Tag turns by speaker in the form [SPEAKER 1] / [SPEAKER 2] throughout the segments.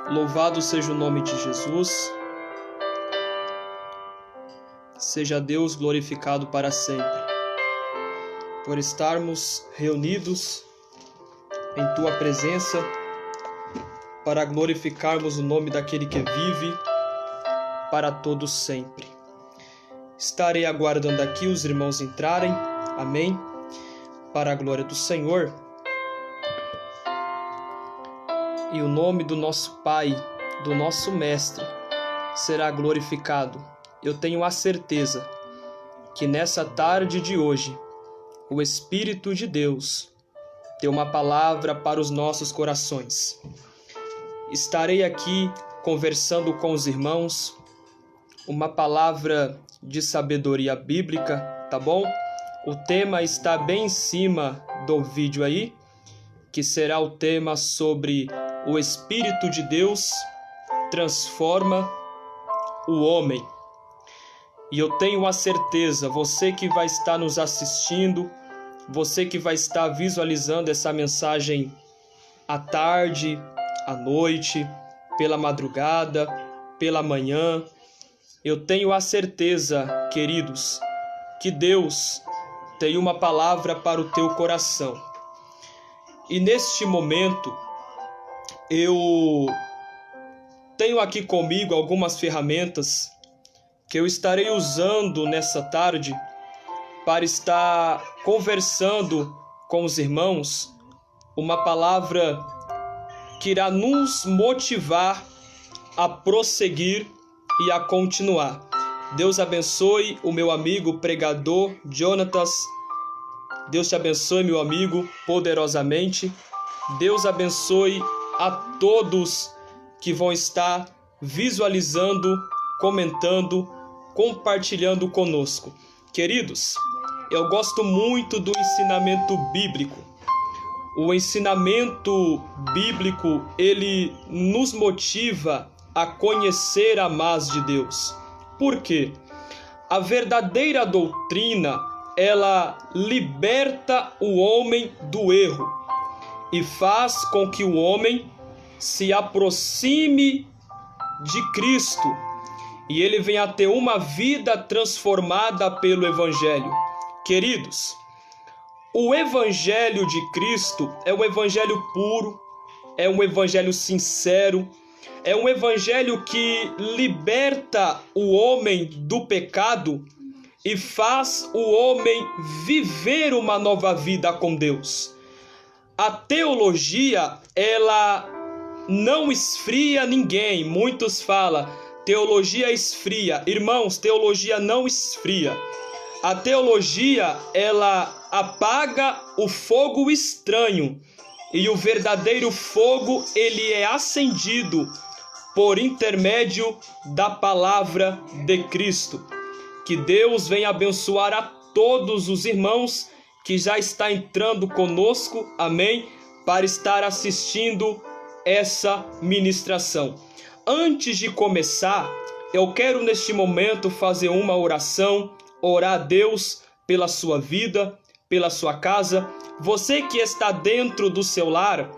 [SPEAKER 1] Louvado seja o nome de Jesus. Seja Deus glorificado para sempre, por estarmos reunidos em Tua presença, para glorificarmos o nome daquele que vive para todos sempre. Estarei aguardando aqui os irmãos entrarem, amém, para a glória do Senhor. E o nome do nosso Pai, do nosso Mestre, será glorificado. Eu tenho a certeza que nessa tarde de hoje, o Espírito de Deus tem uma palavra para os nossos corações. Estarei aqui conversando com os irmãos, uma palavra de sabedoria bíblica, tá bom? O tema está bem em cima do vídeo aí, que será o tema sobre o Espírito de Deus transforma o homem. E eu tenho a certeza, você que vai estar nos assistindo, você que vai estar visualizando essa mensagem à tarde, à noite, pela madrugada, pela manhã, eu tenho a certeza, queridos, que Deus tem uma palavra para o teu coração. E neste momento, eu tenho aqui comigo algumas ferramentas que eu estarei usando nessa tarde para estar conversando com os irmãos, uma palavra que irá nos motivar a prosseguir e a continuar. Deus abençoe o meu amigo pregador Jonatas. Deus te abençoe, meu amigo, poderosamente. Deus abençoe a todos que vão estar visualizando, comentando, compartilhando conosco. Queridos, eu gosto muito do ensinamento bíblico. O ensinamento bíblico, ele nos motiva a conhecer a mais de Deus. Por quê? A verdadeira doutrina, ela liberta o homem do erro e faz com que o homem se aproxime de Cristo e ele venha a ter uma vida transformada pelo Evangelho. Queridos, o Evangelho de Cristo é um Evangelho puro, é um Evangelho sincero, é um Evangelho que liberta o homem do pecado e faz o homem viver uma nova vida com Deus. A teologia, ela não esfria ninguém. Muitos falam, teologia esfria. Irmãos, teologia não esfria. A teologia, ela apaga o fogo estranho. E o verdadeiro fogo, ele é acendido por intermédio da palavra de Cristo. Que Deus venha abençoar a todos os irmãos que já está entrando conosco, amém, para estar assistindo essa ministração. Antes de começar, eu quero neste momento fazer uma oração, orar a Deus pela sua vida, pela sua casa. Você que está dentro do seu lar,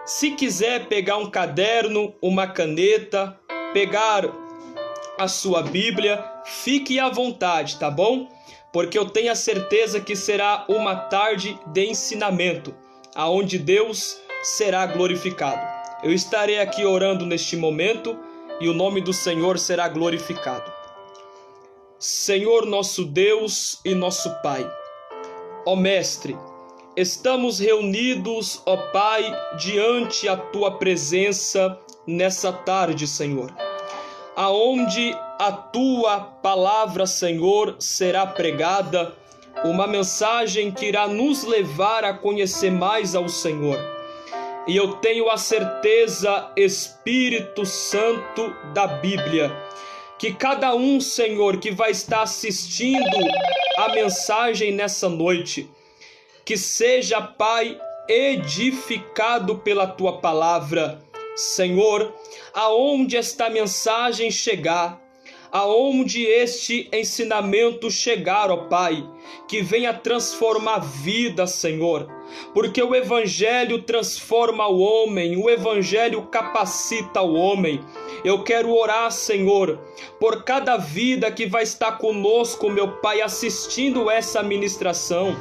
[SPEAKER 1] se quiser pegar um caderno, uma caneta, pegar a sua Bíblia, fique à vontade, tá bom? Porque eu tenho a certeza que será uma tarde de ensinamento, aonde Deus será glorificado. Eu estarei aqui orando neste momento e o nome do Senhor será glorificado. Senhor nosso Deus e nosso Pai, ó Mestre, estamos reunidos, ó Pai, diante a Tua presença nessa tarde, Senhor, aonde a Tua palavra, Senhor, será pregada, uma mensagem que irá nos levar a conhecer mais ao Senhor. E eu tenho a certeza, Espírito Santo da Bíblia, que cada um, Senhor, que vai estar assistindo a mensagem nessa noite, que seja, Pai, edificado pela Tua palavra. Senhor, aonde esta mensagem chegar, aonde este ensinamento chegar, ó Pai, que venha transformar vidas, Senhor, porque o Evangelho transforma o homem, o Evangelho capacita o homem. Eu quero orar, Senhor, por cada vida que vai estar conosco, meu Pai, assistindo essa ministração.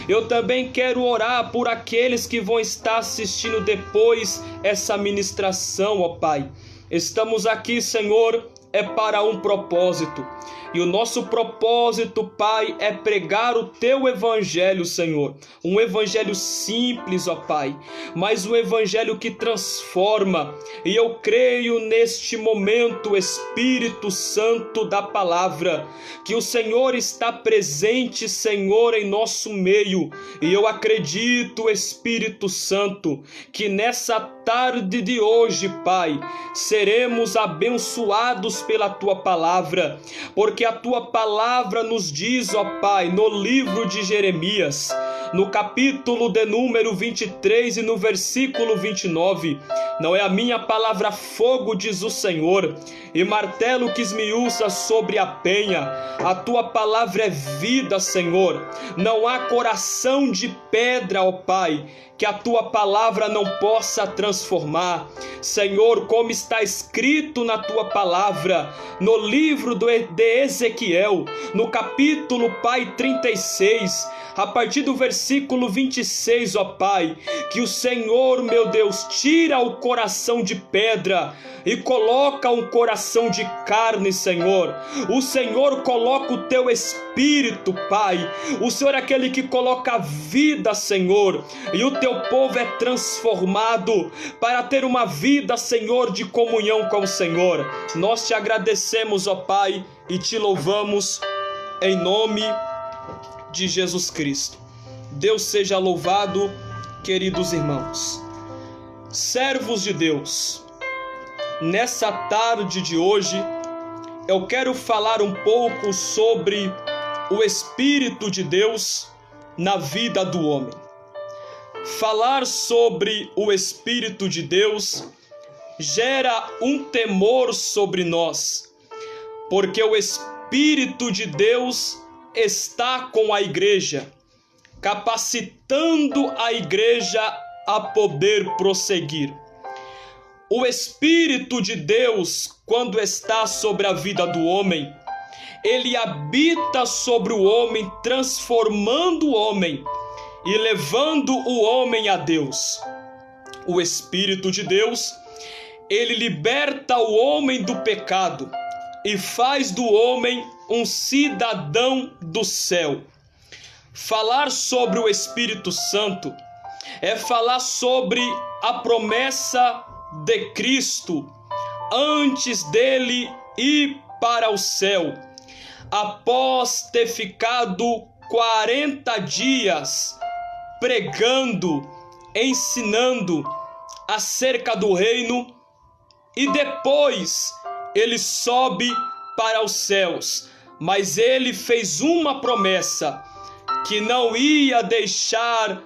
[SPEAKER 1] Eu também quero orar por aqueles que vão estar assistindo depois essa ministração, ó Pai. Estamos aqui, Senhor, é para um propósito. E o nosso propósito, Pai, é pregar o Teu Evangelho, Senhor. Um Evangelho simples, ó Pai, mas um Evangelho que transforma. E eu creio neste momento, Espírito Santo da Palavra, que o Senhor está presente, Senhor, em nosso meio. E eu acredito, Espírito Santo, que nessa tarde de hoje, Pai, seremos abençoados pela Tua Palavra, porque a Tua Palavra nos diz, ó Pai, no livro de Jeremias, no capítulo de número 23 e no versículo 29, não é a minha palavra fogo, diz o Senhor, e martelo que esmiuça sobre a penha. A Tua palavra é vida, Senhor. Não há coração de pedra, ó Pai, que a Tua palavra não possa transformar. Senhor, como está escrito na Tua palavra, no livro de Ezequiel, no capítulo, Pai, 36, a partir do versículo 26, ó Pai, que o Senhor, meu Deus, tira o coração de pedra e coloca um coração de carne, Senhor. O Senhor coloca o Teu Espírito, Pai. O Senhor é aquele que coloca vida, Senhor, e o Teu povo é transformado para ter uma vida, Senhor, de comunhão com o Senhor. Nós Te agradecemos, ó Pai, e Te louvamos em nome de Jesus Cristo. Deus seja louvado, queridos irmãos. Servos de Deus, nessa tarde de hoje, eu quero falar um pouco sobre o Espírito de Deus na vida do homem. Falar sobre o Espírito de Deus gera um temor sobre nós, porque o Espírito de Deus está com a igreja, capacitando a igreja a poder prosseguir. O Espírito de Deus, quando está sobre a vida do homem, ele habita sobre o homem, transformando o homem e levando o homem a Deus. O Espírito de Deus, ele liberta o homem do pecado e faz do homem um cidadão do céu. Falar sobre o Espírito Santo é falar sobre a promessa de Cristo antes dele ir para o céu, após ter ficado 40 dias pregando, ensinando acerca do reino, e depois ele sobe para os céus. Mas ele fez uma promessa, que não ia deixar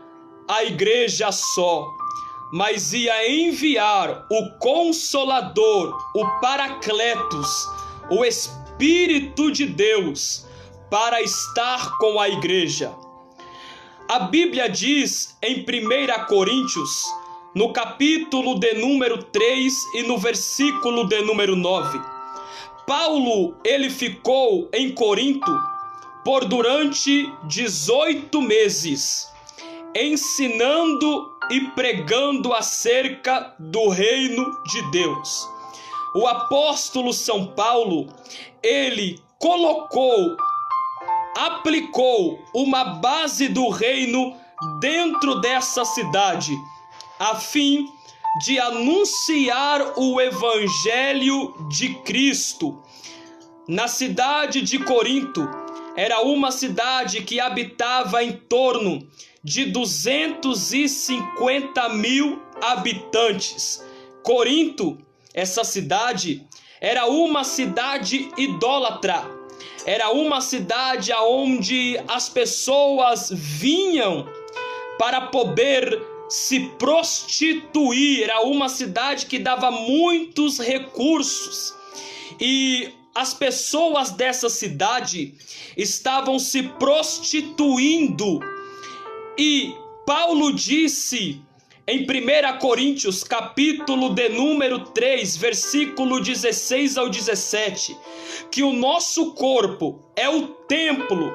[SPEAKER 1] a igreja só, mas ia enviar o Consolador, o Paracletos, o Espírito de Deus, para estar com a igreja. A Bíblia diz em 1 Coríntios, no capítulo de número 3 e no versículo de número 9, Paulo, ele ficou em Corinto por durante 18 meses, ensinando e pregando acerca do reino de Deus. O apóstolo São Paulo, ele aplicou uma base do reino dentro dessa cidade, a fim de anunciar o Evangelho de Cristo. Na cidade de Corinto, era uma cidade que habitava em torno de 250 mil habitantes. Corinto, essa cidade, era uma cidade idólatra. Era uma cidade onde as pessoas vinham para poder se prostituir. Era uma cidade que dava muitos recursos. E as pessoas dessa cidade estavam se prostituindo. E Paulo disse em 1 Coríntios, capítulo de número 3, versículo 16 ao 17, que o nosso corpo é o templo,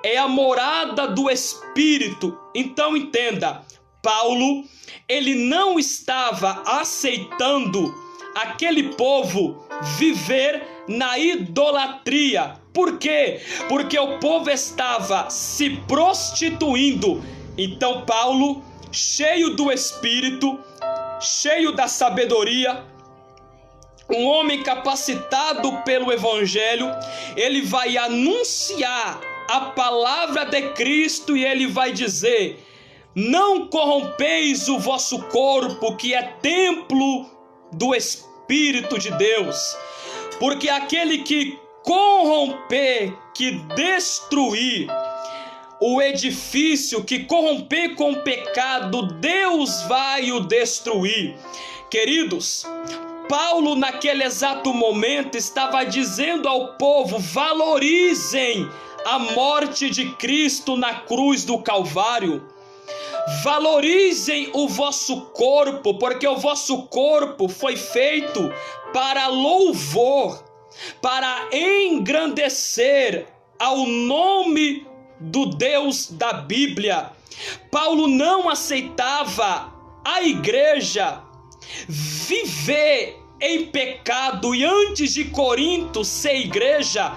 [SPEAKER 1] é a morada do Espírito. Então entenda, Paulo, ele não estava aceitando aquele povo viver na idolatria. Por quê? Porque o povo estava se prostituindo. Então Paulo, cheio do Espírito, cheio da sabedoria, um homem capacitado pelo Evangelho, ele vai anunciar a palavra de Cristo e ele vai dizer: não corrompeis o vosso corpo, que é templo do Espírito de Deus, porque aquele que corromper, que destruir o edifício, que corromper com o pecado, Deus vai o destruir. Queridos, Paulo naquele exato momento estava dizendo ao povo: valorizem a morte de Cristo na cruz do Calvário. Valorizem o vosso corpo, porque o vosso corpo foi feito para louvor, para engrandecer ao nome do Deus da Bíblia. Paulo não aceitava a igreja viver em pecado, e antes de Corinto ser igreja,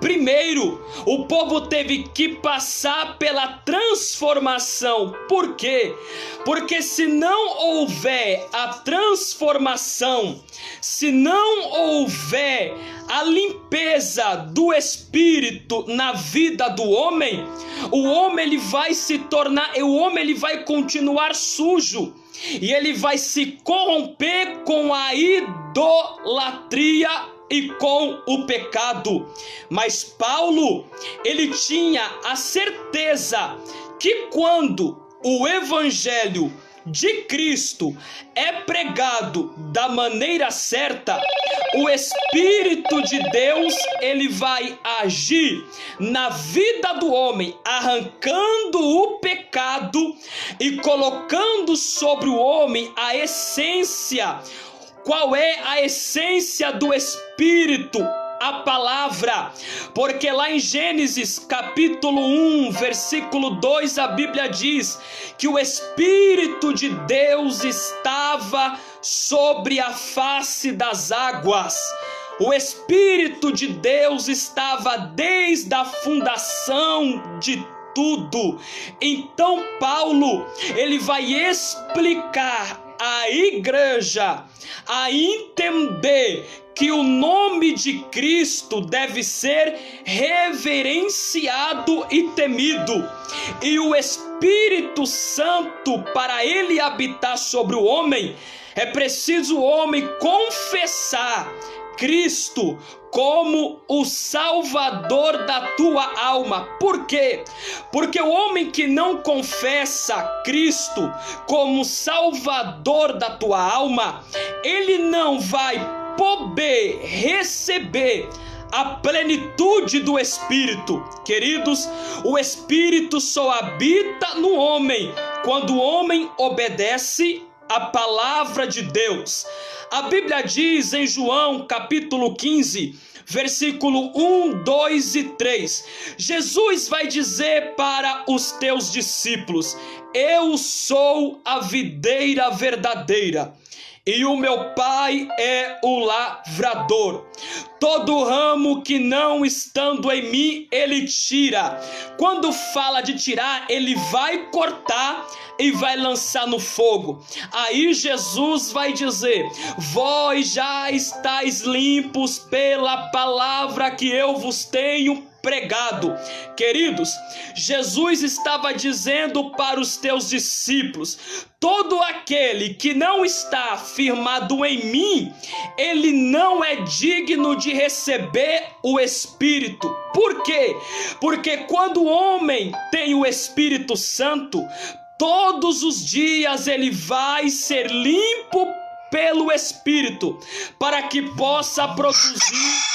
[SPEAKER 1] primeiro o povo teve que passar pela transformação. Por quê? Porque se não houver a transformação, se não houver a limpeza do Espírito na vida do homem, o homem ele vai se tornar, o homem ele vai continuar sujo, e ele vai se corromper com a idolatria e com o pecado. Mas Paulo, ele tinha a certeza que quando o Evangelho de Cristo é pregado da maneira certa, o Espírito de Deus ele vai agir na vida do homem, arrancando o pecado e colocando sobre o homem a essência. Qual é a essência do Espírito? A palavra. Porque lá em Gênesis capítulo 1, versículo 2, a Bíblia diz que o Espírito de Deus estava sobre a face das águas. O Espírito de Deus estava desde a fundação de tudo. Então Paulo, ele vai explicar a igreja a entender que o nome de Cristo deve ser reverenciado e temido, e o Espírito Santo, para ele habitar sobre o homem, é preciso o homem confessar Cristo como o Salvador da tua alma. Por quê? Porque o homem que não confessa Cristo como Salvador da tua alma, ele não vai poder receber a plenitude do Espírito. Queridos, o Espírito só habita no homem quando o homem obedece a palavra de Deus. A Bíblia diz em João capítulo 15, versículo 1, 2 e 3, Jesus vai dizer para os teus discípulos: eu sou a videira verdadeira, e o meu Pai é o lavrador. Todo ramo que não estando em mim, ele tira. Quando fala de tirar, ele vai cortar e vai lançar no fogo. Aí Jesus vai dizer: vós já estáis limpos pela palavra que eu vos tenho pregado. Queridos, Jesus estava dizendo para os teus discípulos: todo aquele que não está firmado em mim, ele não é digno de receber o Espírito. Por quê? Porque quando o homem tem o Espírito Santo, todos os dias ele vai ser limpo pelo Espírito, para que possa produzir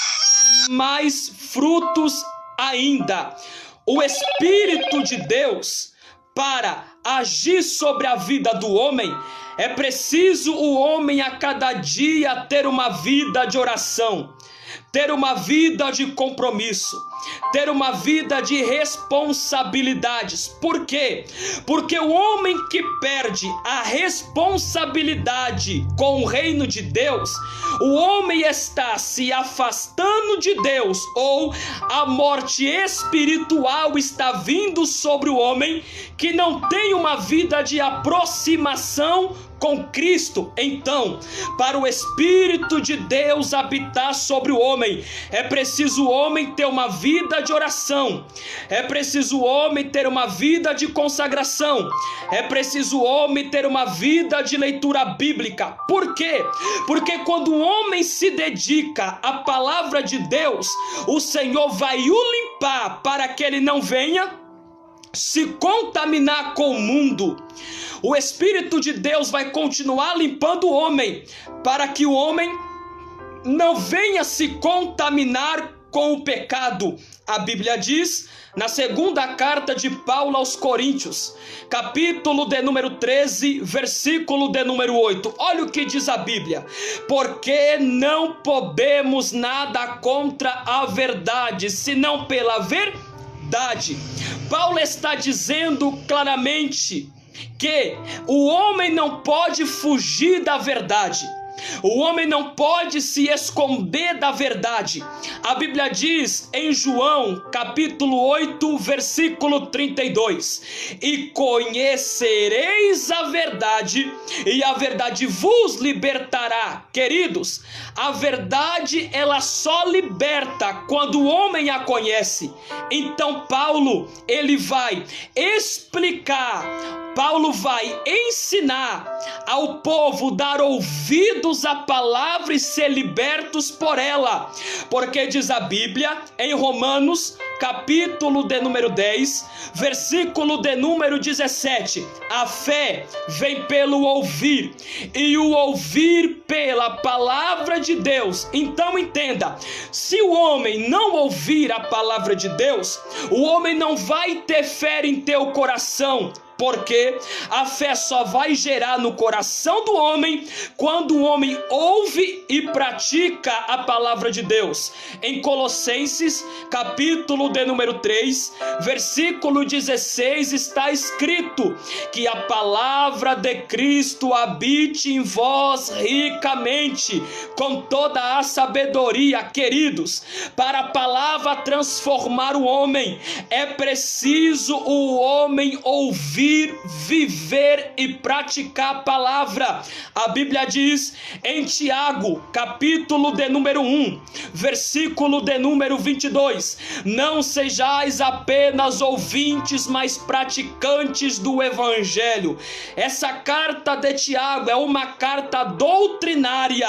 [SPEAKER 1] mais frutos ainda. O Espírito de Deus, para agir sobre a vida do homem, é preciso o homem a cada dia ter uma vida de oração, ter uma vida de compromisso, ter uma vida de responsabilidades. Por quê? Porque o homem que perde a responsabilidade com o reino de Deus, o homem está se afastando de Deus, ou a morte espiritual está vindo sobre o homem que não tem uma vida de aproximação com Cristo. Então, para o Espírito de Deus habitar sobre o homem, é preciso o homem ter uma vida de oração, é preciso o homem ter uma vida de consagração, é preciso o homem ter uma vida de leitura bíblica. Por quê? Porque quando o homem se dedica à palavra de Deus, o Senhor vai o limpar para que ele não venha se contaminar com o mundo. O Espírito de Deus vai continuar limpando o homem, para que o homem não venha se contaminar com o pecado. A Bíblia diz, na segunda carta de Paulo aos Coríntios, capítulo de número 13, versículo de número 8. Olha o que diz a Bíblia: porque não podemos nada contra a verdade, senão pela verdade. Paulo está dizendo claramente que o homem não pode fugir da verdade. O homem não pode se esconder da verdade. A Bíblia diz em João, capítulo 8, versículo 32: e conhecereis a verdade, e a verdade vos libertará. Queridos, a verdade ela só liberta quando o homem a conhece. Então Paulo, ele vai explicar, Paulo vai ensinar ao povo dar ouvidos à palavra e ser libertos por ela. Porque diz a Bíblia em Romanos, capítulo de número 10, versículo de número 17: a fé vem pelo ouvir, e o ouvir pela palavra de Deus. Então entenda, se o homem não ouvir a palavra de Deus, o homem não vai ter fé em teu coração. Porque a fé só vai gerar no coração do homem quando o homem ouve e pratica a palavra de Deus. Em Colossenses, capítulo de número 3, versículo 16, está escrito que a palavra de Cristo habite em vós ricamente, com toda a sabedoria. Queridos, para a palavra transformar o homem, é preciso o homem ouvir, viver e praticar a palavra. A Bíblia diz em Tiago, capítulo de número 1, versículo de número 22: não sejais apenas ouvintes, mas praticantes do evangelho. Essa carta de Tiago é uma carta doutrinária,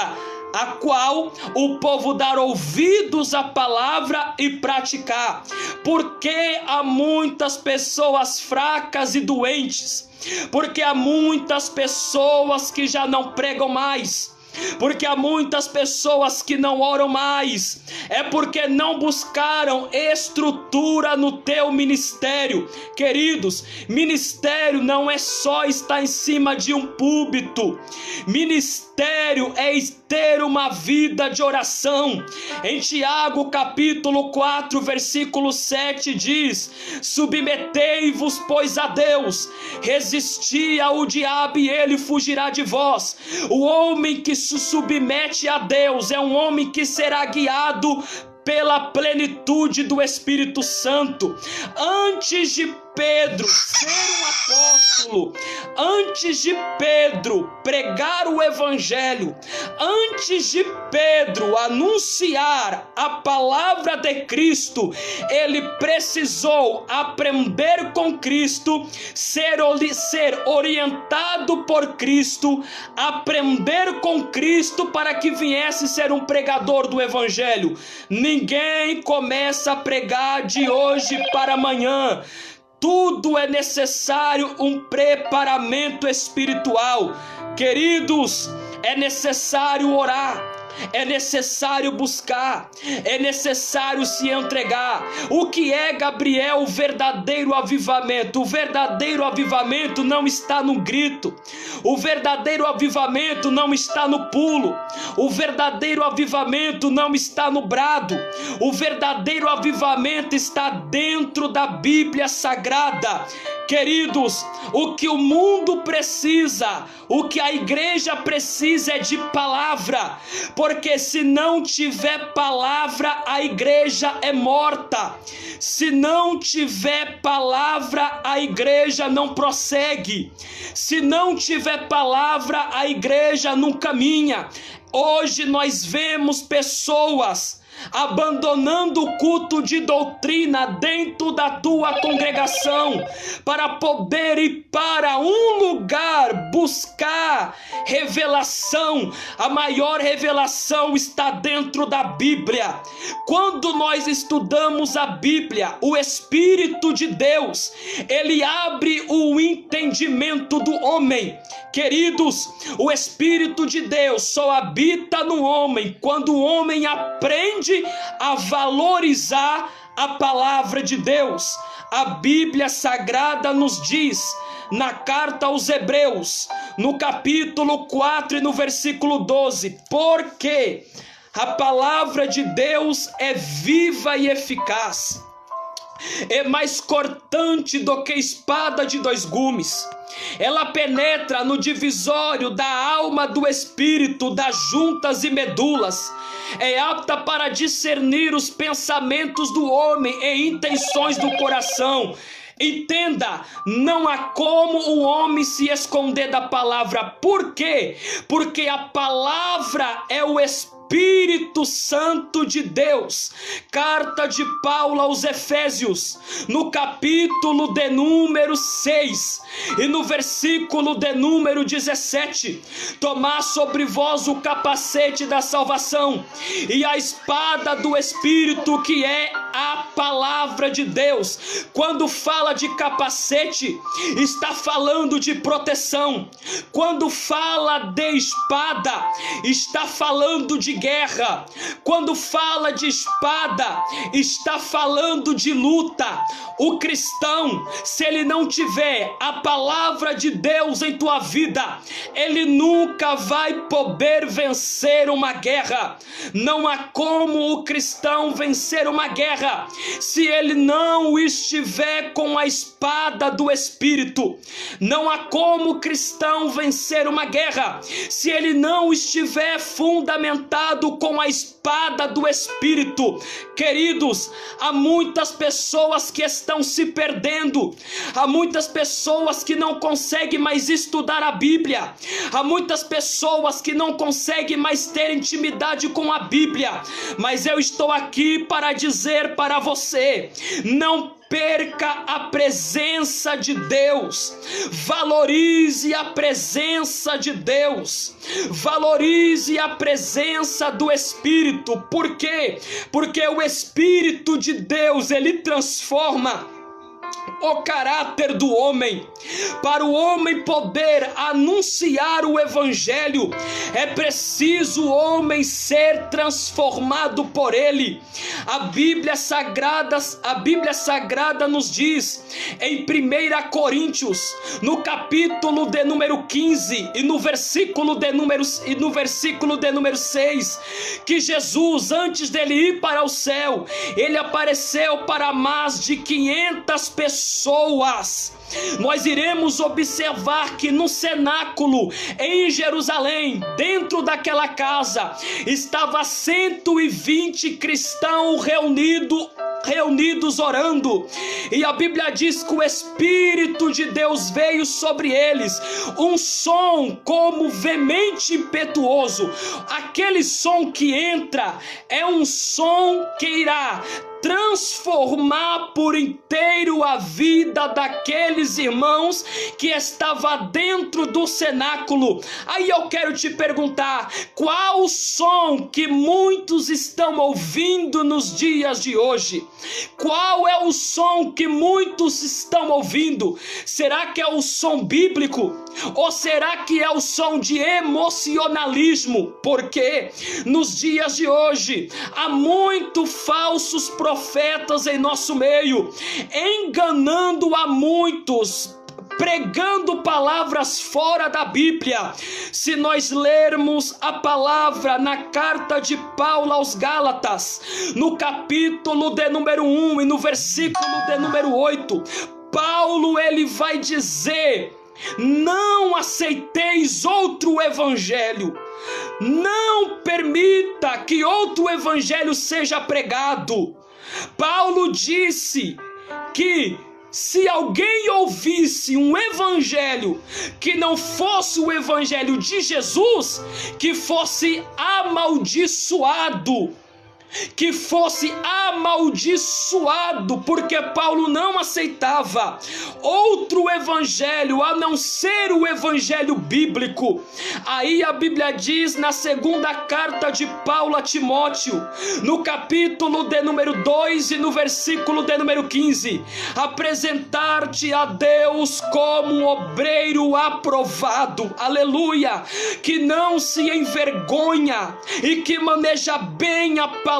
[SPEAKER 1] a qual o povo dar ouvidos à palavra e praticar. Porque há muitas pessoas fracas e doentes, porque há muitas pessoas que já não pregam mais, porque há muitas pessoas que não oram mais, é porque não buscaram estrutura no teu ministério. Queridos, ministério não é só estar em cima de um púlpito, ministério é ter uma vida de oração. Em Tiago capítulo 4, versículo 7 diz: submetei-vos, pois, a Deus, resisti ao diabo e ele fugirá de vós. O homem que se submete a Deus é um homem que será guiado pela plenitude do Espírito Santo. Antes de Pedro ser um apóstolo, antes de Pedro pregar o evangelho, antes de Pedro anunciar a palavra de Cristo, ele precisou aprender com Cristo, ser orientado por Cristo, aprender com Cristo para que viesse ser um pregador do evangelho. Ninguém começa a pregar de hoje para amanhã. Tudo é necessário um preparamento espiritual. Queridos, é necessário orar, é necessário buscar, é necessário se entregar. O que é, Gabriel, o verdadeiro avivamento? O verdadeiro avivamento não está no grito, o verdadeiro avivamento não está no pulo, o verdadeiro avivamento não está no brado, o verdadeiro avivamento está dentro da Bíblia Sagrada. Queridos, o que o mundo precisa, o que a igreja precisa é de palavra, porque se não tiver palavra, a igreja é morta. Se não tiver palavra, a igreja não prossegue. Se não tiver palavra, a igreja não caminha. Hoje nós vemos pessoas abandonando o culto de doutrina dentro da tua congregação para poder ir para um lugar buscar revelação. A maior revelação está dentro da Bíblia. Quando nós estudamos a Bíblia, o Espírito de Deus, ele abre o entendimento do homem. Queridos, o Espírito de Deus só habita no homem quando o homem aprende a valorizar a palavra de Deus. A Bíblia Sagrada nos diz, na carta aos Hebreus, no capítulo 4 e no versículo 12, porque a palavra de Deus é viva e eficaz, é mais cortante do que espada de dois gumes. Ela penetra no divisório da alma do espírito, das juntas e medulas. É apta para discernir os pensamentos do homem e intenções do coração. Entenda, não há como o homem se esconder da palavra. Por quê? Porque a palavra é o Espírito Santo de Deus. Carta de Paulo aos Efésios, no capítulo de número 6 e no versículo de número 17: tomar sobre vós o capacete da salvação e a espada do Espírito, que é a palavra de Deus. Quando fala de capacete, está falando de proteção. Quando fala de espada, está falando de guerra. Quando fala de espada, está falando de luta. O cristão, se ele não tiver a palavra de Deus em tua vida, ele nunca vai poder vencer uma guerra. Não há como o cristão vencer uma guerra se ele não estiver com a espada do Espírito. Não há como o cristão vencer uma guerra se ele não estiver fundamentado com a espada do Espírito. Queridos, há muitas pessoas que estão se perdendo, há muitas pessoas que não conseguem mais estudar a Bíblia, há muitas pessoas que não conseguem mais ter intimidade com a Bíblia, mas eu estou aqui para dizer para você: não perca a presença de Deus, valorize a presença de Deus, valorize a presença do Espírito. Por quê? Porque o Espírito de Deus, ele transforma o caráter do homem. Para o homem poder anunciar o evangelho, é preciso o homem ser transformado por ele. A Bíblia Sagrada nos diz em 1 Coríntios, no capítulo de número 15 e no versículo de número 6, que Jesus, antes dele ir para o céu, ele apareceu para mais de 500 pessoas. Nós iremos observar que no cenáculo em Jerusalém, dentro daquela casa, estava 120 cristãos reunidos orando, e a Bíblia diz que o Espírito de Deus veio sobre eles, um som como veemente impetuoso. Aquele som que entra é um som que irá transformar por inteiro a vida daquele aqueles irmãos que estavam dentro do cenáculo. Aí eu quero te perguntar, qual o som que muitos estão ouvindo nos dias de hoje? Qual é o som que muitos estão ouvindo? Será que é o som bíblico? Ou será que é o som de emocionalismo? Porque nos dias de hoje há muitos falsos profetas em nosso meio, enganando a muitos, pregando palavras fora da Bíblia. Se nós lermos a palavra na carta de Paulo aos Gálatas, no capítulo de número 1 e no versículo de número 8, Paulo ele vai dizer: não aceiteis outro evangelho, não permita que outro evangelho seja pregado. Paulo disse que se alguém ouvisse um evangelho que não fosse o evangelho de Jesus, que fosse amaldiçoado. Que fosse amaldiçoado, porque Paulo não aceitava outro evangelho a não ser o evangelho bíblico. Aí a Bíblia diz na segunda carta de Paulo a Timóteo, no capítulo de número 2 e no versículo de número 15: apresentar-te a Deus como um obreiro aprovado, aleluia, que não se envergonha e que maneja bem a palavra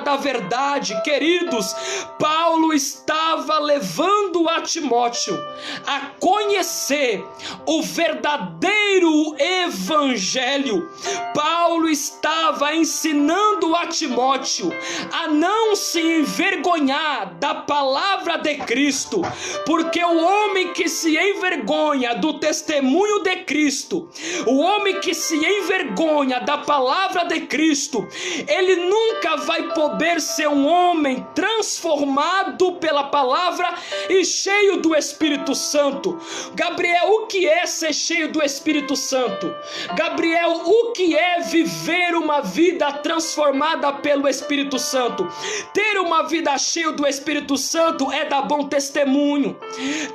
[SPEAKER 1] da verdade. Queridos, Paulo estava levando a Timóteo a conhecer o verdadeiro evangelho. Paulo estava ensinando a Timóteo a não se envergonhar da palavra de Cristo, porque o homem que se envergonha do testemunho de Cristo, o homem que se envergonha da palavra de Cristo, ele nunca vai poder ser um homem transformado pela palavra e cheio do Espírito Santo. Gabriel, o que é ser cheio do Espírito Santo? Gabriel, o que é viver uma vida transformada pelo Espírito Santo? Ter uma vida cheia do Espírito Santo é dar bom testemunho.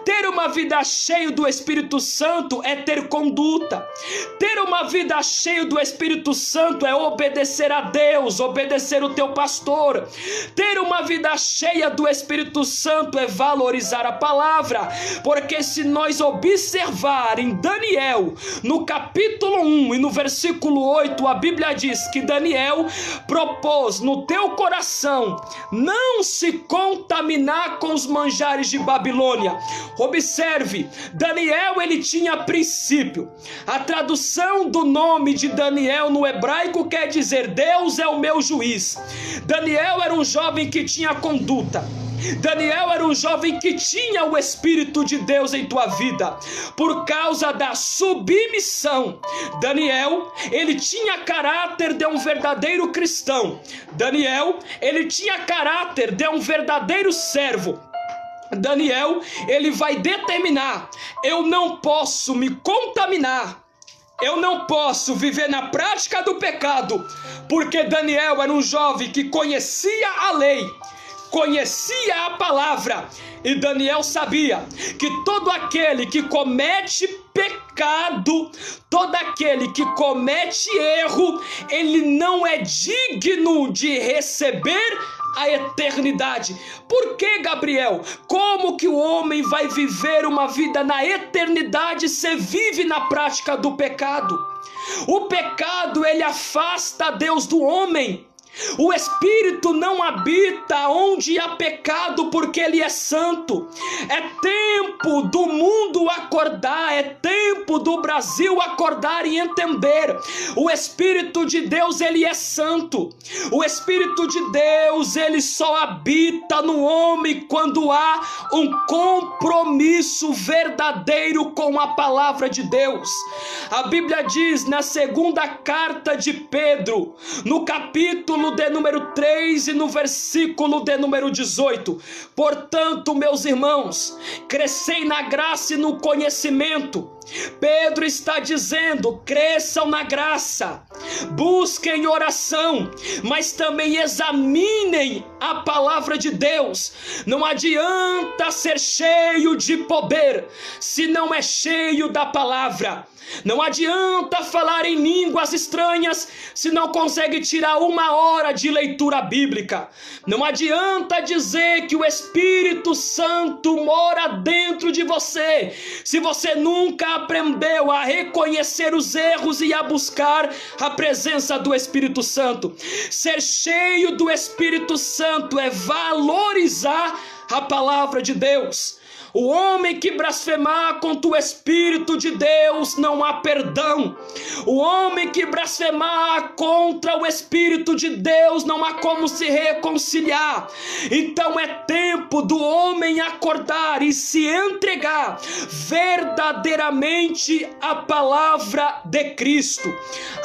[SPEAKER 1] Ter uma vida cheia do Espírito Santo é ter conduta. Ter uma vida cheia do Espírito Santo é obedecer a Deus, obedecer o teu pastor. Ter uma vida cheia do Espírito Santo é valorizar a palavra, porque se nós observar em Daniel, no capítulo 1 e no versículo 8, a Bíblia diz que Daniel propôs no teu coração não se contaminar com os manjares de Babilônia. Observe, Daniel ele tinha princípio. A tradução do nome de Daniel no hebraico quer dizer Deus é o meu juiz. Daniel era um jovem que tinha conduta. Daniel era um jovem que tinha o Espírito de Deus em tua vida, por causa da submissão. Daniel, ele tinha caráter de um verdadeiro cristão. Daniel, ele tinha caráter de um verdadeiro servo. Daniel, ele vai determinar: eu não posso me contaminar, eu não posso viver na prática do pecado, porque Daniel era um jovem que conhecia a lei, conhecia a palavra, e Daniel sabia que todo aquele que comete pecado, todo aquele que comete erro, ele não é digno de receber a eternidade. Por que, Gabriel? Como que o homem vai viver uma vida na eternidade se vive na prática do pecado? O pecado, ele afasta Deus do homem. O Espírito não habita onde há pecado, porque ele é santo. É tempo do mundo acordar, é tempo do Brasil acordar e entender: o Espírito de Deus, ele é santo. O Espírito de Deus, ele só habita no homem quando há um compromisso verdadeiro com a palavra de Deus. A Bíblia diz na segunda carta de Pedro, no capítulo de número 3 e no versículo de número 18: portanto, meus irmãos, crescei na graça e no conhecimento Pedro está dizendo: cresçam na graça, busquem oração, mas também examinem a palavra de Deus. Não adianta ser cheio de poder se não é cheio da palavra. Não adianta falar em línguas estranhas se não consegue tirar 1 hora de leitura bíblica. Não adianta dizer que o Espírito Santo mora dentro de você se você nunca aprendeu a reconhecer os erros e a buscar a presença do Espírito Santo. Ser cheio do Espírito Santo é valorizar a palavra de Deus. O homem que blasfemar contra o Espírito de Deus não há perdão. O homem que blasfemar contra o Espírito de Deus não há como se reconciliar. Então é tempo do homem acordar e se entregar verdadeiramente à palavra de Cristo.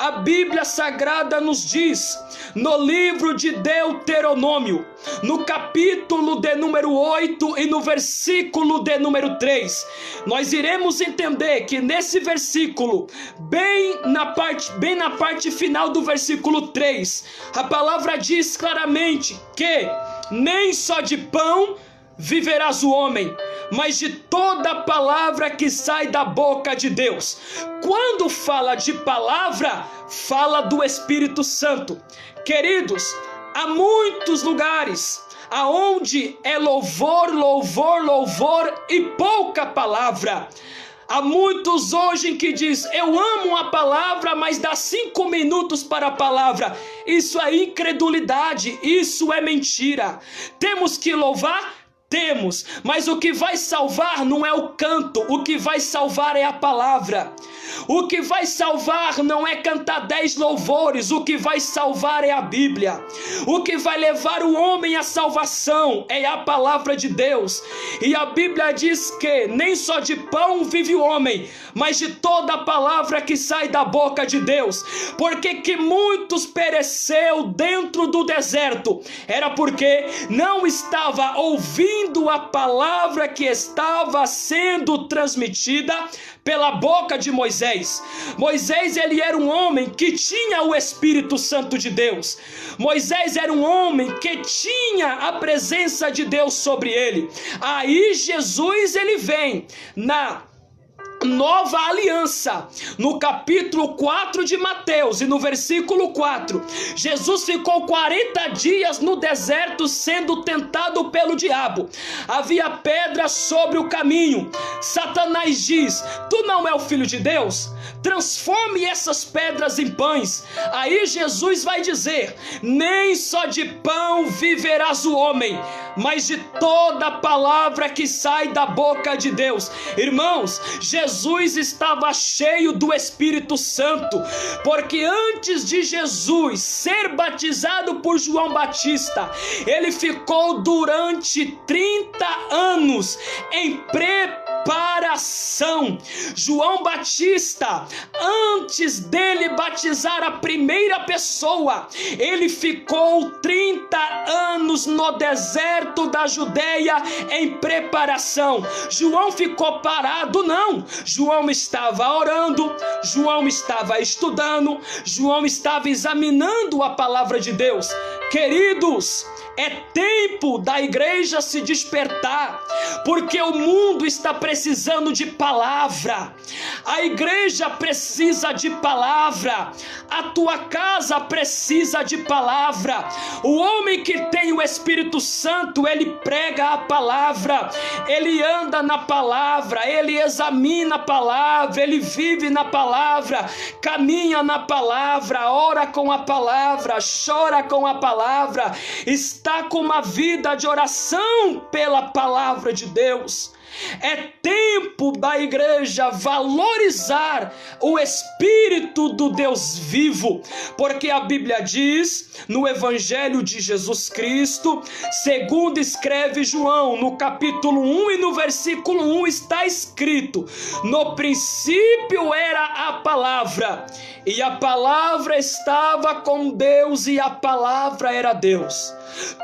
[SPEAKER 1] A Bíblia Sagrada nos diz, no livro de Deuteronômio, no capítulo de número 8 e no versículo de número 3, nós iremos entender que nesse versículo, bem na parte final do versículo 3, a palavra diz claramente que nem só de pão viverás o homem, mas de toda palavra que sai da boca de Deus. Quando fala de palavra, fala do Espírito Santo. Queridos, há muitos lugares aonde é louvor, louvor, louvor e pouca palavra. Há muitos hoje que diz: eu amo a palavra, mas dá 5 minutos para a palavra. Isso é incredulidade, isso é mentira. Temos que louvar? Temos, mas o que vai salvar não é o canto, o que vai salvar é a palavra. O que vai salvar não é cantar 10 louvores, o que vai salvar é a Bíblia. O que vai levar o homem à salvação é a palavra de Deus. E a Bíblia diz que nem só de pão vive o homem, mas de toda a palavra que sai da boca de Deus. Porque que muitos pereceu dentro do deserto, era porque não estava ouvindo a palavra que estava sendo transmitida pela boca de Moisés. Moisés, ele era um homem que tinha o Espírito Santo de Deus. Moisés era um homem que tinha a presença de Deus sobre ele. Aí Jesus, ele vem na nova aliança, no capítulo 4 de Mateus e no versículo 4, Jesus ficou 40 dias no deserto sendo tentado pelo diabo. Havia pedras sobre o caminho. Satanás diz: tu não é o filho de Deus? Transforme essas pedras em pães. Aí Jesus vai dizer: nem só de pão viverás o homem, mas de toda palavra que sai da boca de Deus. Irmãos, Jesus estava cheio do Espírito Santo, porque antes de Jesus ser batizado por João Batista, ele ficou durante 30 anos em preparação. João Batista, antes dele batizar a primeira pessoa, ele ficou 30 anos no deserto da Judeia em preparação. João ficou parado? Não. João estava orando, João estava estudando, João estava examinando a palavra de Deus. Queridos, é tempo da igreja se despertar, porque o mundo está precisando de palavra. A igreja precisa de palavra. A tua casa precisa de palavra. O homem que tem o Espírito Santo, ele prega a palavra, ele anda na palavra, ele examina a palavra, ele vive na palavra, caminha na palavra, ora com a palavra, chora com a palavra, está com uma vida de oração pela palavra de Deus. É tempo da igreja valorizar o Espírito do Deus vivo, porque a Bíblia diz no Evangelho de Jesus Cristo, segundo escreve João, no capítulo 1 e no versículo 1 está escrito: no princípio era a palavra, e a palavra estava com Deus, e a palavra era Deus.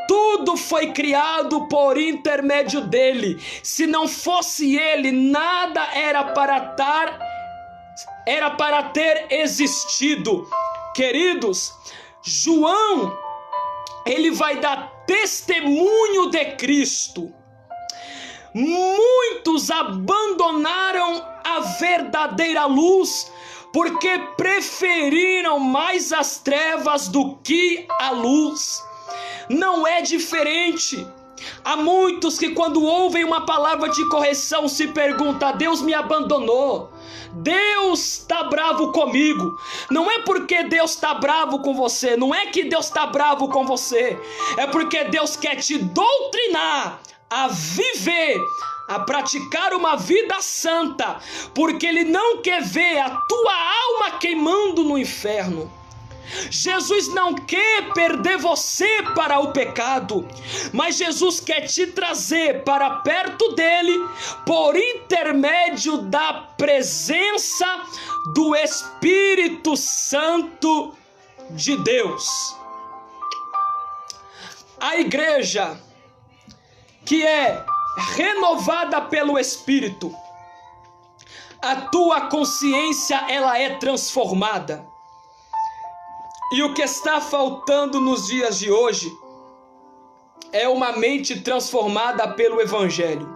[SPEAKER 1] Tudo foi criado por intermédio dele. Se não fosse ele, nada era para ter existido. Queridos, João, ele vai dar testemunho de Cristo. Muitos abandonaram a verdadeira luz porque preferiram mais as trevas do que a luz. Não é diferente. Há muitos que quando ouvem uma palavra de correção se perguntam: Deus me abandonou, Deus está bravo comigo. Não é porque Deus está bravo com você, não é que Deus está bravo com você, é porque Deus quer te doutrinar a viver, a praticar uma vida santa, porque Ele não quer ver a tua alma queimando no inferno. Jesus não quer perder você para o pecado, mas Jesus quer te trazer para perto dele por intermédio da presença do Espírito Santo de Deus. A igreja que é renovada pelo Espírito, a tua consciência ela é transformada. E o que está faltando nos dias de hoje é uma mente transformada pelo Evangelho.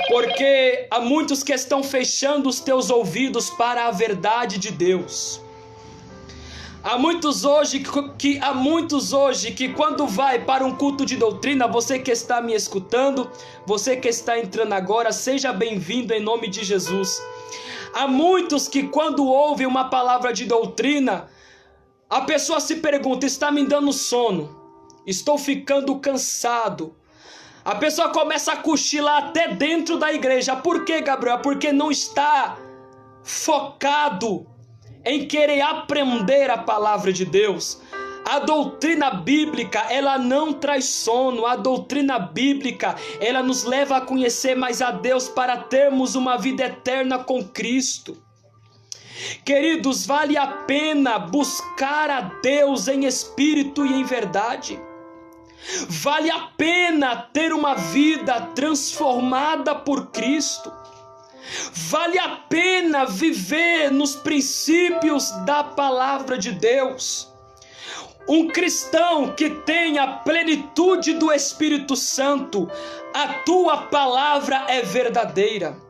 [SPEAKER 1] Porque há muitos que estão fechando os teus ouvidos para a verdade de Deus. Há muitos hoje que quando vai para um culto de doutrina, você que está me escutando, você que está entrando agora, seja bem-vindo em nome de Jesus. Há muitos que quando ouvem uma palavra de doutrina, a pessoa se pergunta: está me dando sono? Estou ficando cansado. A pessoa começa a cochilar até dentro da igreja. Por quê, Gabriel? Porque não está focado em querer aprender a palavra de Deus. A doutrina bíblica, ela não traz sono. A doutrina bíblica, ela nos leva a conhecer mais a Deus para termos uma vida eterna com Cristo. Queridos, vale a pena buscar a Deus em espírito e em verdade. Vale a pena ter uma vida transformada por Cristo. Vale a pena viver nos princípios da palavra de Deus. Um cristão que tem a plenitude do Espírito Santo, a tua palavra é verdadeira.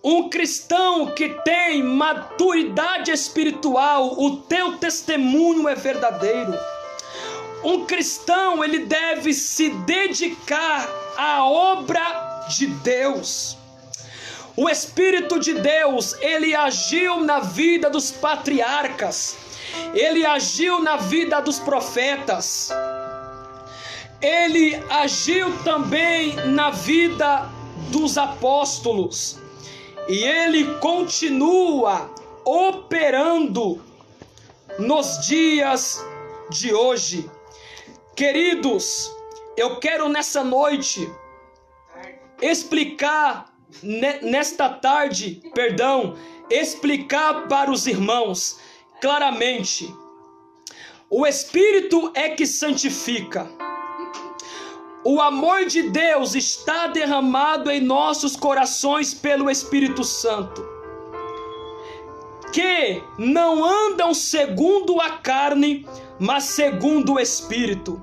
[SPEAKER 1] Um cristão que tem maturidade espiritual, o teu testemunho é verdadeiro. Um cristão, ele deve se dedicar à obra de Deus. O Espírito de Deus, ele agiu na vida dos patriarcas, ele agiu na vida dos profetas, ele agiu também na vida dos apóstolos. E ele continua operando nos dias de hoje. Queridos, eu quero nessa noite explicar para os irmãos claramente. O Espírito é que santifica. O amor de Deus está derramado em nossos corações pelo Espírito Santo, que não andam segundo a carne, mas segundo o Espírito.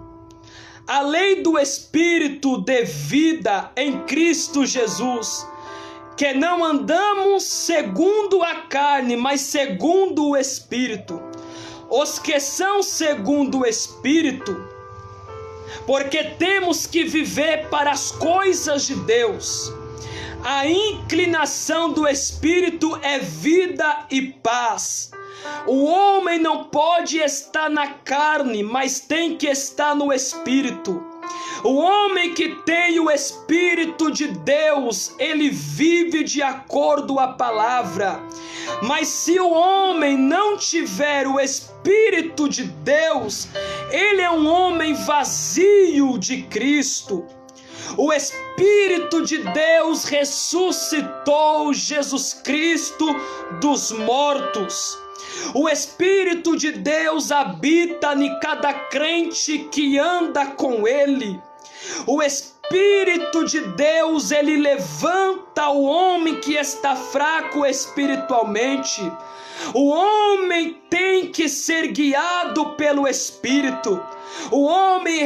[SPEAKER 1] A lei do Espírito de vida em Cristo Jesus, que não andamos segundo a carne, mas segundo o Espírito. Os que são segundo o Espírito, porque temos que viver para as coisas de Deus. A inclinação do Espírito é vida e paz. O homem não pode estar na carne, mas tem que estar no Espírito. O homem que tem o Espírito de Deus, ele vive de acordo à palavra. Mas se o homem não tiver o Espírito de Deus, ele é um homem vazio de Cristo. O Espírito de Deus ressuscitou Jesus Cristo dos mortos. O Espírito de Deus habita em cada crente que anda com Ele. O Espírito Espírito de Deus, ele levanta o homem que está fraco espiritualmente. O homem tem que ser guiado pelo Espírito. O homem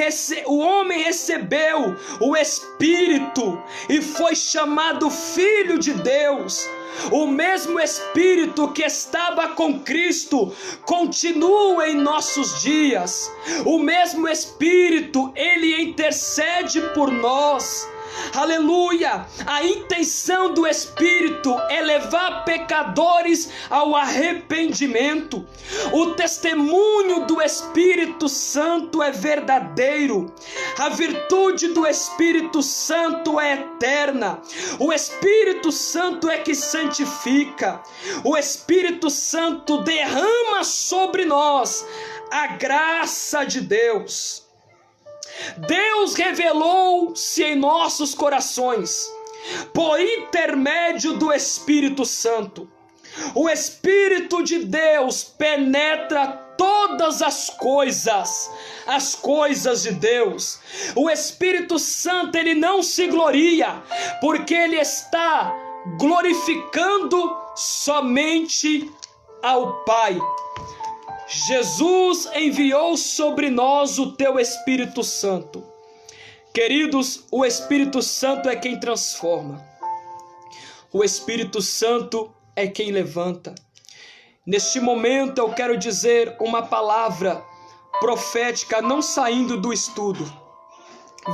[SPEAKER 1] recebeu o Espírito e foi chamado Filho de Deus. O mesmo Espírito que estava com Cristo continua em nossos dias. O mesmo Espírito, ele intercede por nós. Aleluia! A intenção do Espírito é levar pecadores ao arrependimento. O testemunho do Espírito Santo é verdadeiro. A virtude do Espírito Santo é eterna. O Espírito Santo é que santifica. O Espírito Santo derrama sobre nós a graça de Deus. Deus revelou-se em nossos corações por intermédio do Espírito Santo. O Espírito de Deus penetra todas as coisas de Deus. O Espírito Santo, ele não se gloria, porque ele está glorificando somente ao Pai. Jesus enviou sobre nós o teu Espírito Santo. Queridos, o Espírito Santo é quem transforma. O Espírito Santo é quem levanta. Neste momento eu quero dizer uma palavra profética, não saindo do estudo.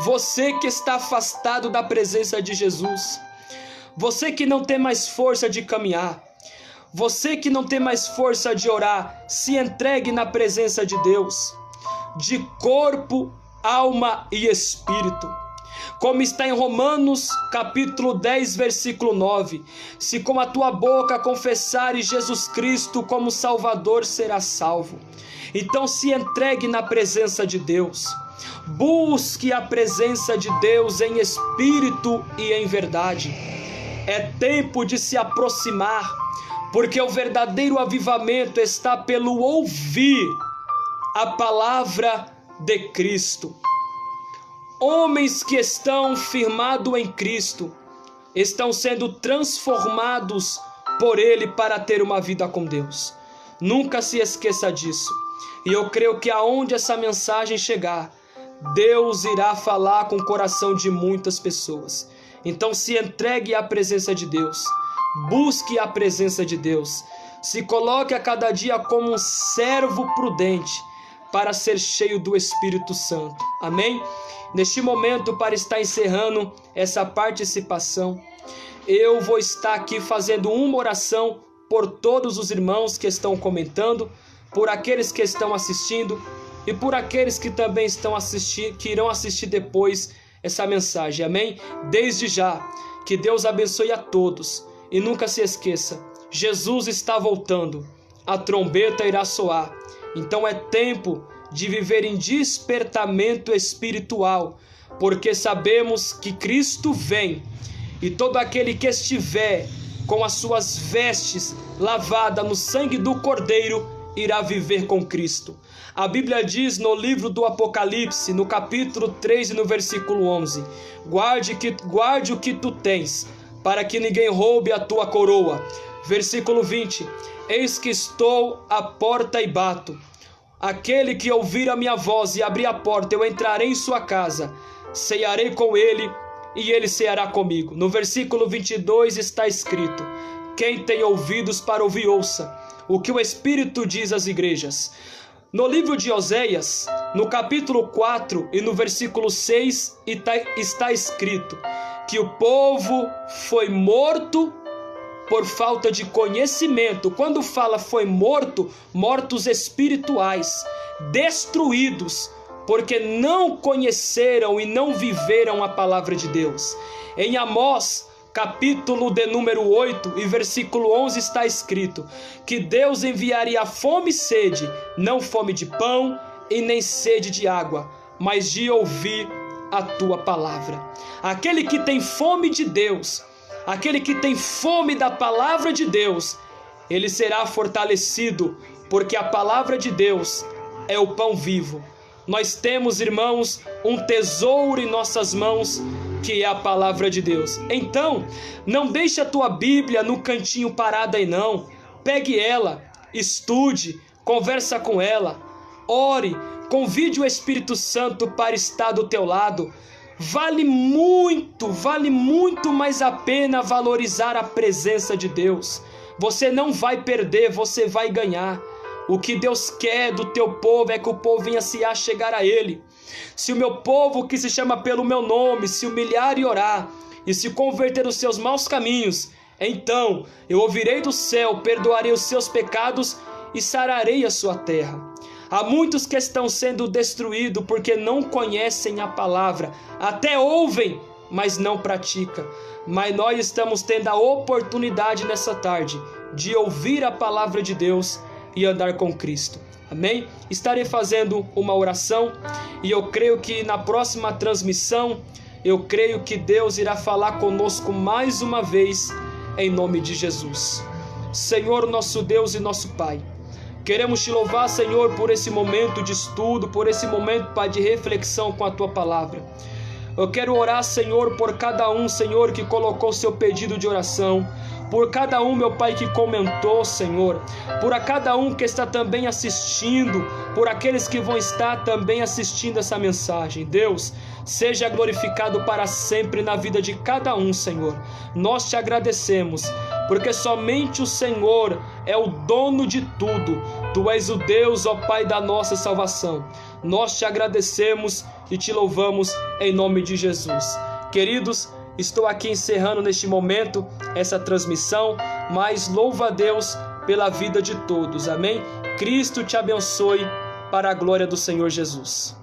[SPEAKER 1] Você que está afastado da presença de Jesus, você que não tem mais força de caminhar, você que não tem mais força de orar, se entregue na presença de Deus, de corpo, alma e espírito. Como está em Romanos capítulo 10, versículo 9. Se com a tua boca confessares Jesus Cristo como Salvador, serás salvo. Então se entregue na presença de Deus. Busque a presença de Deus em espírito e em verdade. É tempo de se aproximar, porque o verdadeiro avivamento está pelo ouvir a palavra de Cristo. Homens que estão firmados em Cristo estão sendo transformados por Ele para ter uma vida com Deus. Nunca se esqueça disso. E eu creio que aonde essa mensagem chegar, Deus irá falar com o coração de muitas pessoas. Então se entregue à presença de Deus. Busque a presença de Deus. Se coloque a cada dia como um servo prudente para ser cheio do Espírito Santo. Amém? Neste momento, para estar encerrando essa participação, eu vou estar aqui fazendo uma oração por todos os irmãos que estão comentando, por aqueles que estão assistindo e por aqueles que também estão assistindo, que irão assistir depois essa mensagem. Amém? Desde já, que Deus abençoe a todos. E nunca se esqueça, Jesus está voltando, a trombeta irá soar. Então é tempo de viver em despertamento espiritual, porque sabemos que Cristo vem, e todo aquele que estiver com as suas vestes lavadas no sangue do Cordeiro, irá viver com Cristo. A Bíblia diz no livro do Apocalipse, no capítulo 3 e no versículo 11, guarde o que tu tens, para que ninguém roube a tua coroa. Versículo 20, eis que estou à porta e bato. Aquele que ouvir a minha voz e abrir a porta, eu entrarei em sua casa, cearei com ele e ele ceará comigo. No versículo 22 está escrito, quem tem ouvidos para ouvir, ouça o que o Espírito diz às igrejas. No livro de Oséias, no capítulo 4 e no versículo 6, está escrito que o povo foi morto por falta de conhecimento. Quando fala foi morto, mortos espirituais, destruídos, porque não conheceram e não viveram a palavra de Deus. Em Amós, capítulo de número 8 e versículo 11 está escrito que Deus enviaria fome e sede, não fome de pão e nem sede de água, mas de ouvir a tua palavra. Aquele que tem fome de Deus, aquele que tem fome da palavra de Deus, ele será fortalecido, porque a palavra de Deus é o pão vivo. nós temos, irmãos, um tesouro em nossas mãos, que é a palavra de Deus. Então, não deixe a tua Bíblia no cantinho parada aí não. Pegue ela, estude, conversa com ela, ore, convide o Espírito Santo para estar do teu lado. Vale muito mais a pena valorizar a presença de Deus. Você não vai perder, você vai ganhar. O que Deus quer do teu povo é que o povo venha se achegar a Ele. Se o meu povo, que se chama pelo meu nome, se humilhar e orar, e se converter dos seus maus caminhos, então eu ouvirei do céu, perdoarei os seus pecados e sararei a sua terra. Há muitos que estão sendo destruídos porque não conhecem a palavra, até ouvem, mas não praticam. Mas nós estamos tendo a oportunidade nessa tarde de ouvir a palavra de Deus e andar com Cristo. Amém? Estarei fazendo uma oração e eu creio que na próxima transmissão, eu creio que Deus irá falar conosco mais uma vez, em nome de Jesus. Senhor, nosso Deus e nosso Pai, queremos te louvar, Senhor, por esse momento de estudo, por esse momento, Pai, de reflexão com a Tua Palavra. Eu quero orar, Senhor, por cada um, Senhor, que colocou seu pedido de oração, por cada um, meu Pai, que comentou, Senhor, por a cada um que está também assistindo, por aqueles que vão estar também assistindo essa mensagem. Deus, seja glorificado para sempre na vida de cada um, Senhor. Nós te agradecemos, porque somente o Senhor é o dono de tudo. Tu és o Deus, ó Pai, da nossa salvação. Nós te agradecemos e te louvamos em nome de Jesus. Queridos, estou aqui encerrando neste momento essa transmissão, mas louva a Deus pela vida de todos. Amém? Cristo te abençoe para a glória do Senhor Jesus.